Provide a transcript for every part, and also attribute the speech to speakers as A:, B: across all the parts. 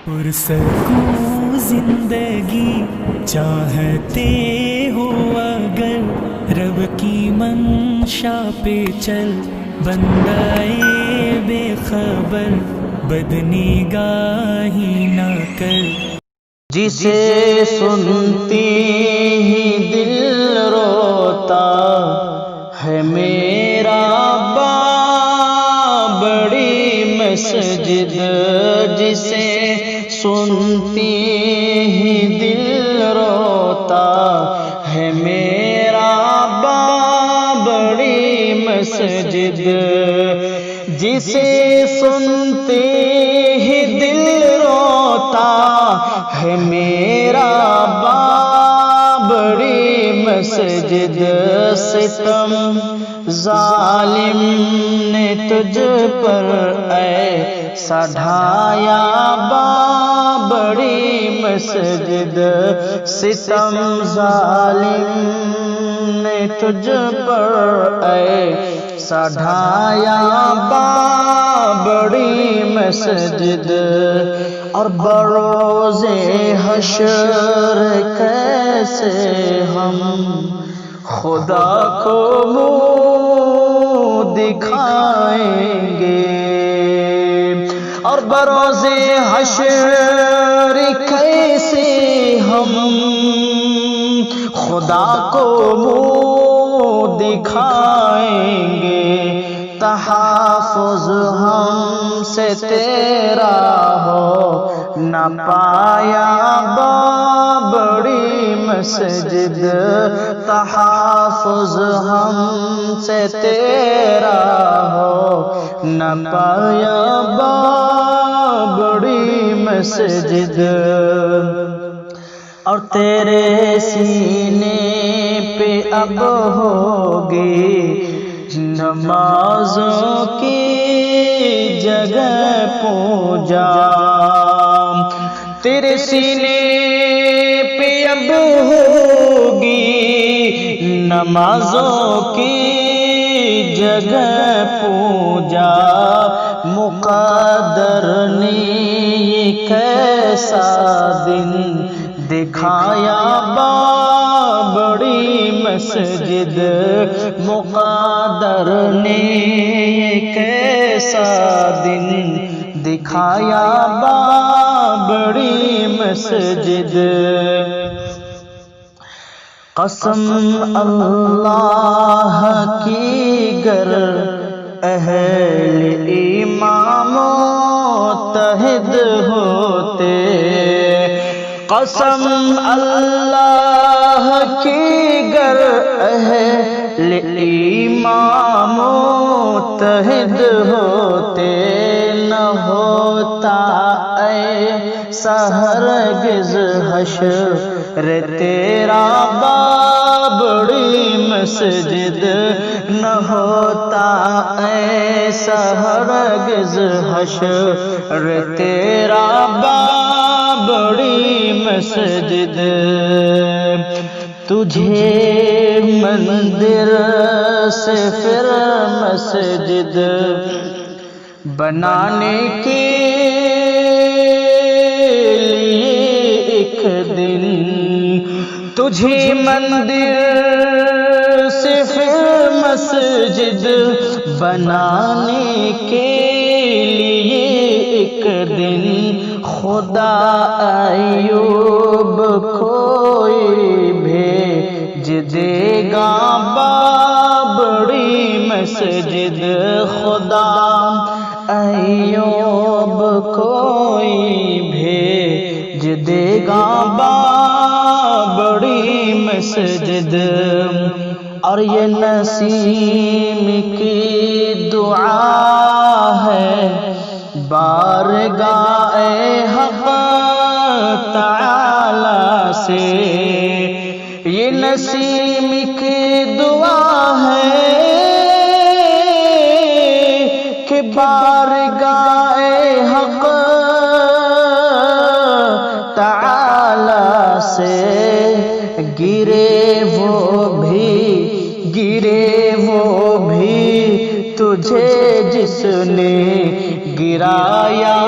A: پرسکون زندگی چاہتے ہو اگر رب کی منشا پہ چل، بندائے بے خبر بدنگاہی نہ کر۔
B: جسے سنتی ہی دل روتا ہے میرا بڑی مسجد، جسے سنتی ہی دل روتا ہے میرا بڑی مسجد، جسے سنتی ہی دل روتا ہے میرا بڑی مسجد۔ ستم ظالم نے تجھ پر ایسا ڈھایا بڑی مسجد، ستم ظالم نے تجھ پر ایسا ڈھایا بڑی مسجد۔ اور بروز حشر کیسے ہم خدا کو منہ دکھائیں گے، اور بروز حشر کیسے ہم خدا کو منہ دکھائیں گے۔ تحفظ ہم سے تیرا ہو نہ پایا بڑی مسجد، تحفظ ہم سے تیرا ہو نہ پایا بڑی مسجد۔ اور تیرے سینے پہ اب ہوگی نمازوں کی جگہ پوجا، تیرے سینے پہ اب ہوگی نمازوں کی جگہ پوجا۔ مقدر نے یہ کیسا دن دکھایا بڑی مسجد، مقدر نے یہ کیسا دن دکھایا بڑی مسجد۔ قسم اللہ کی گر اہل ایمان متحد ہوتے، قسم اللہ کی گر اہل ایمان متحد ہوتے، نہ ہوتا ایسا ہرگز حشر تیرا بڑی مسجد، نہ ہوتا ایسا ہرگز حشر تیرا بڑی مسجد۔ تجھے مندر سے پھر مسجد بنانے کے لیے ایک دن، تجھے مندر سے پھر مسجد بنانے کے لیے ایک دن، خدا ایوب کوئی بھیج دے گا بڑی مسجد، خدا ایوب کوئی بھیج دے گا بڑی مسجد۔ اور یہ نسیم کی دعا ہے بارگاہ حق تعالی سے، یہ نسیم کی دعا ہے کہ بارگاہ حق تعالی سے گرے وہ بھی تجھے جس نے گرایا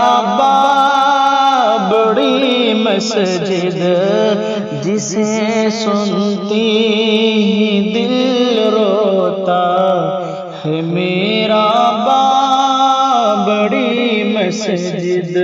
B: مسجد جسے سنتی ہی دل روتا ہے میرا بڑی مسجد.